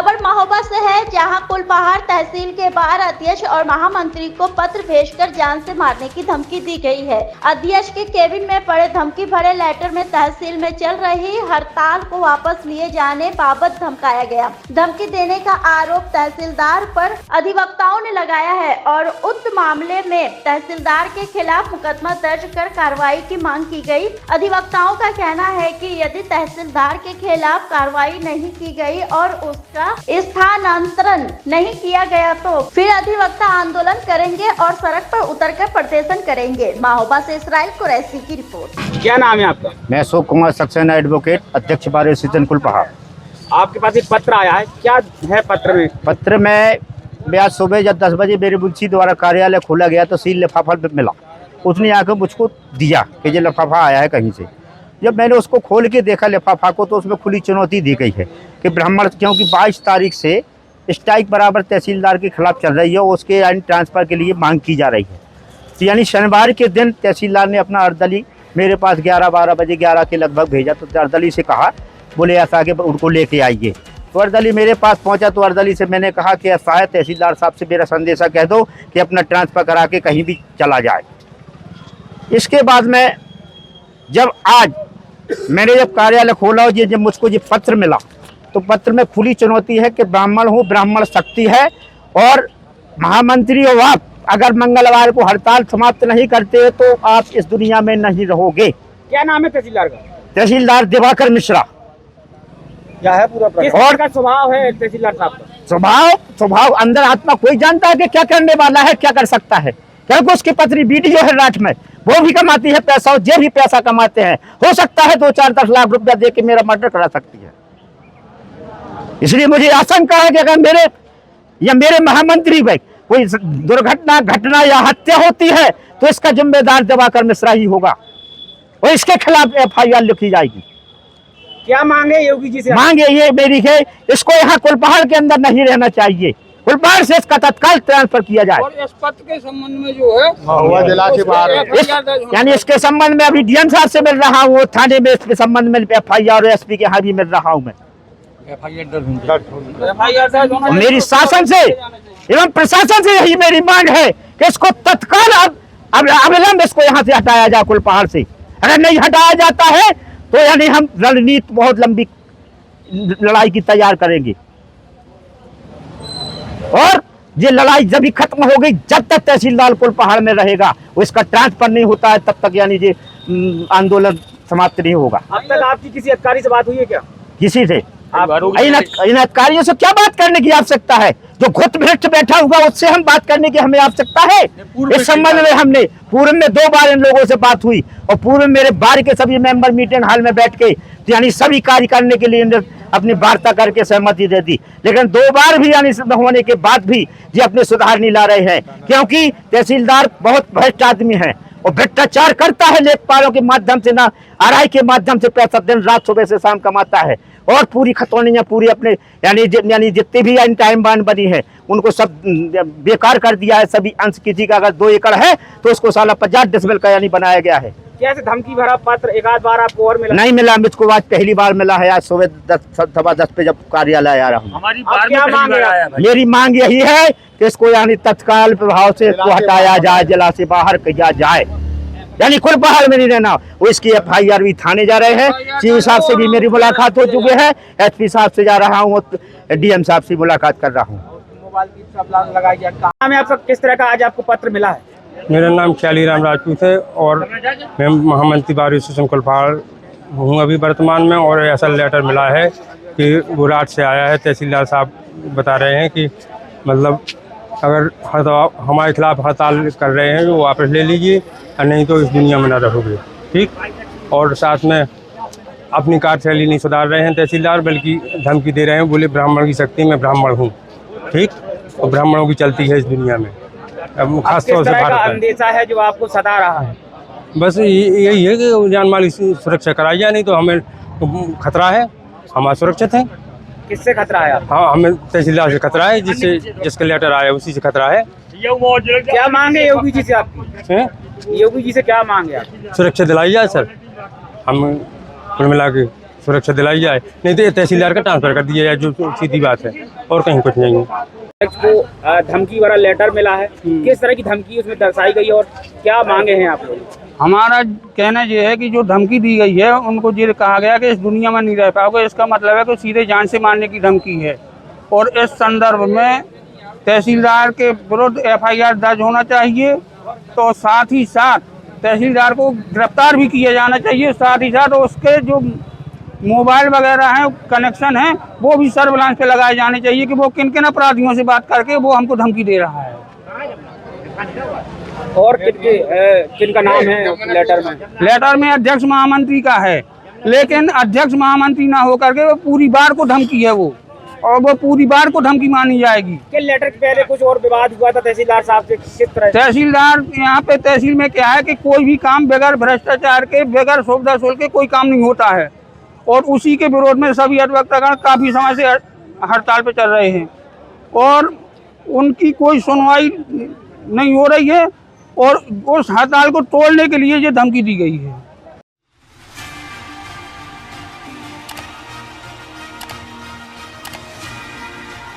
खबर महोबा से है, जहां कुलपहाड़ तहसील के बार अध्यक्ष और महामंत्री को पत्र भेजकर जान से मारने की धमकी दी गई है। अध्यक्ष के केबिन में पड़े धमकी भरे लेटर में तहसील में चल रही हड़ताल को वापस लिए जाने बाबत धमकाया गया। धमकी देने का आरोप तहसीलदार पर अधिवक्ताओं ने लगाया है और उक्त मामले में तहसीलदार के खिलाफ मुकदमा दर्ज कर कार्रवाई की मांग की गई। अधिवक्ताओं का कहना है कि यदि तहसीलदार के खिलाफ कार्रवाई नहीं की गई और उसका स्थानांतरण नहीं किया गया तो फिर अधिवक्ता आंदोलन करेंगे और सड़क पर उतरकर प्रदर्शन करेंगे। महोबा से इसराइल कुरैशी की रिपोर्ट। क्या नाम है आपका? मैं अशोक कुमार सक्सेना एडवोकेट, अध्यक्ष बार एसोसिएशन कुलपहाड़। आपके पास एक पत्र आया है, क्या है पत्र में? पत्र में आज सुबह जब 10 बजे मेरे मुंशी द्वारा कार्यालय खोला गया तो सील लिफाफा मिला। उसने आकर मुझको दिया कि ये लिफाफा आया है कहीं से। जब मैंने उसको खोल के देखा लिफाफा को तो उसमें खुली चुनौती दी गई है कि ब्राह्मण, क्योंकि 22 तारीख से स्ट्राइक बराबर तहसीलदार के खिलाफ चल रही है, उसके यानी ट्रांसफ़र के लिए मांग की जा रही है। तो यानी शनिवार के दिन तहसीलदार ने अपना अर्दली मेरे पास 11-12 बजे 11 के लगभग भेजा। तो अर्दली से कहा, बोले ऐसा कि उनको लेके आइए। तो अर्दली मेरे पास पहुंचा तो अर्दली से मैंने कहा कि ऐसा है, तहसीलदार साहब से मेरा संदेशा कह दो कि अपना ट्रांसफ़र करा के कहीं भी चला जाए। इसके बाद में आज मैंने जब कार्यालय खोला और जब मुझको ये पत्र मिला तो पत्र में खुली चुनौती है कि ब्राह्मण हूँ, ब्राह्मण शक्ति है और महामंत्री हो आप, अगर मंगलवार को हड़ताल समाप्त नहीं करते तो आप इस दुनिया में नहीं रहोगे। क्या नाम है तहसीलदार का? तहसीलदार दिवाकर मिश्रा। क्या है पूरा प्रश्न? और का स्वभाव है तहसीलदार साहब का? स्वभाव अंदर आत्मा कोई जानता है कि क्या करने वाला है, क्या कर सकता है। क्योंकि उसकी पत्नी वीडियो है रात में, वो भी कमाती है पैसा और जे भी पैसा कमाते हैं। हो सकता है 2-4-10 लाख रुपया दे के मेरा मर्डर करा सकती है। इसलिए मुझे आशंका है कि अगर मेरे महामंत्री में कोई दुर्घटना, घटना या हत्या होती है तो इसका जिम्मेदार दिवाकर मिश्रा ही होगा और इसके खिलाफ FIR लिखी जाएगी। क्या मांगे योगी जी से? मांगे ये मेरी है, इसको यहाँ कुलपहाड़ के अंदर नहीं रहना चाहिए, कुलपहाड़ से इसका तत्काल ट्रांसफर किया जाए। और इस पत्र के संबंध में जो है जिला से बाहर यानी इसके संबंध में अभी DM साहब से मिल रहा हूँ, थाने में इसके संबंध में FIR और SP के यहाँ भी मिल रहा हूँ मैं। मेरी शासन से एवं प्रशासन से यही मेरी मांग है कि इसको तत्काल अविलंब इसको यहाँ से हटाया जाए कुलपहाड़ से। अगर नहीं हटाया जाता है तो यानी हम रणनीति बहुत लंबी लड़ाई की तैयार करेंगे और ये लड़ाई जब भी खत्म हो गई, जब तक तहसीलदार कुलपहाड़ में रहेगा, वो इसका ट्रांसफर नहीं होता है तब तक यानी ये आंदोलन समाप्त नहीं होगा। अब तक आपकी किसी अधिकारी से बात हुई है क्या? किसी से इन अधिकारियों से क्या बात करने की आवश्यकता है? जो घुट भ्रष्ट बैठा हुआ उससे हम बात करने की हमें आवश्यकता है? इस संबंध में हमने पूर्व में 2 बार इन लोगों से बात हुई और पूर्व में मेरे बार के सभी मेंबर मीटिंग हॉल में बैठ के यानी सभी कार्य करने के लिए अपनी वार्ता करके सहमति दे दी, लेकिन 2 बार भी यानी होने के बाद भी ये अपने सुधार नहीं ला रहे हैं। क्योंकि तहसीलदार बहुत भ्रष्ट आदमी है और भ्रष्टाचार करता है, लेखपालों के माध्यम से ना आरआई के माध्यम से पैसा दिन रात सुबह से शाम कमाता है और पूरी खतौनियाँ पूरी अपने यानी जितनी भी टाइम बांड बनी है उनको सब बेकार कर दिया है। सभी अंश, किसी का अगर 2 एकड़ है तो उसको साला 50 डेसिबल का यानी बनाया गया है। कैसे धमकी भरा पत्र? एक आध बार आपको और मिला? नहीं मिला, मुझको आज पहली बार मिला है। आज सुबह 10-10 पे जब कार्यालय आ रहा हूँ। हमारी क्या मांग है? मेरी मांग यही है कि इसको यानी तत्काल प्रभाव से हटाया जाए, जिला से बाहर किया जाए, यानी कुलपहाड़ में नहीं रहना। वो इसकी FIR भी थाने जा रहे हैं। CEO साहब से भी मेरी मुलाकात हो चुकी है, SP साहब से जा रहा हूँ, DM साहब से मुलाकात कर रहा हूँ। नाम है आपका? किस तरह का आज आपको पत्र मिला है? मेरा नाम ख्यालीराम राजपूत है और मैं महामंत्री बार एसोसिएशन कुलपहाड़ हूँ अभी वर्तमान में। और ऐसा लेटर मिला है कि गुजरात से आया है। तहसीलदार साहब बता रहे हैं कि मतलब अगर हमारे खिलाफ हड़ताल कर रहे हैं तो वापस ले लीजिए और नहीं तो इस दुनिया में ना रहोगे, ठीक। और साथ में अपनी कार्यशैली नहीं सुधार रहे हैं तहसीलदार, बल्कि धमकी दे रहे हैं, बोले ब्राह्मण की शक्ति में ब्राह्मण हूँ, ठीक। और ब्राह्मणों की चलती है इस दुनिया में, खास तौर से भारत में। अंदेशा है जो आपको सता रहा है? बस यही है कि जान माल की सुरक्षा कराई जाए, नहीं तो हमें खतरा है, हम असुरक्षित हैं। किससे खतरा है? हाँ, हमें तहसीलदार से खतरा है, जिसका लेटर आया उसी से खतरा है। क्या मांगे योगी जी से आपकी? योगी जी से क्या मांगे आप? सुरक्षा दिलाई जाए सर, हम कुल मिला के सुरक्षा दिलाई जाए, नहीं तो तहसीलदार का ट्रांसफर कर दिया जाए, जो सीधी बात है, और कहीं कुछ नहीं है। को धमकी वाला लेटर मिला है, किस तरह की धमकी उसमें दर्शाई गई है और क्या मांगे हैं आप लोग? हमारा कहना ये है कि जो धमकी दी गई है उनको ये कहा गया कि इस दुनिया में नहीं रह पाओगे, इसका मतलब है कि सीधे जान से मारने की धमकी है। और इस संदर्भ में तहसीलदार के विरुद्ध FIR दर्ज होना चाहिए, तो साथ ही साथ तहसीलदार को गिरफ्तार भी किया जाना चाहिए। साथ ही साथ उसके जो मोबाइल वगैरह हैं, कनेक्शन हैं, वो भी सर्विलांस पे लगाए जाने चाहिए कि वो किन किन अपराधियों से बात करके वो हमको धमकी दे रहा है। और किनका नाम है लेटर में? लेटर में अध्यक्ष महामंत्री का है, लेकिन अध्यक्ष महामंत्री ना होकर के वो पूरी बार को धमकी है वो, और वो पूरी बार को धमकी मानी जाएगी। के लेटर के पहले कुछ और विवाद हुआ था तहसीलदार साहब से, किस तरह? तहसीलदार यहाँ पे तहसील में क्या है कि कोई भी काम बगैर भ्रष्टाचार के, बगैर सुविधा शुल्क के कोई काम नहीं होता है, और उसी के विरोध में सभी अधिवक्तागण काफी समय से हड़ताल पे चल रहे हैं और उनकी कोई सुनवाई नहीं हो रही है, और उस हड़ताल को तोड़ने के लिए ये धमकी दी गई है।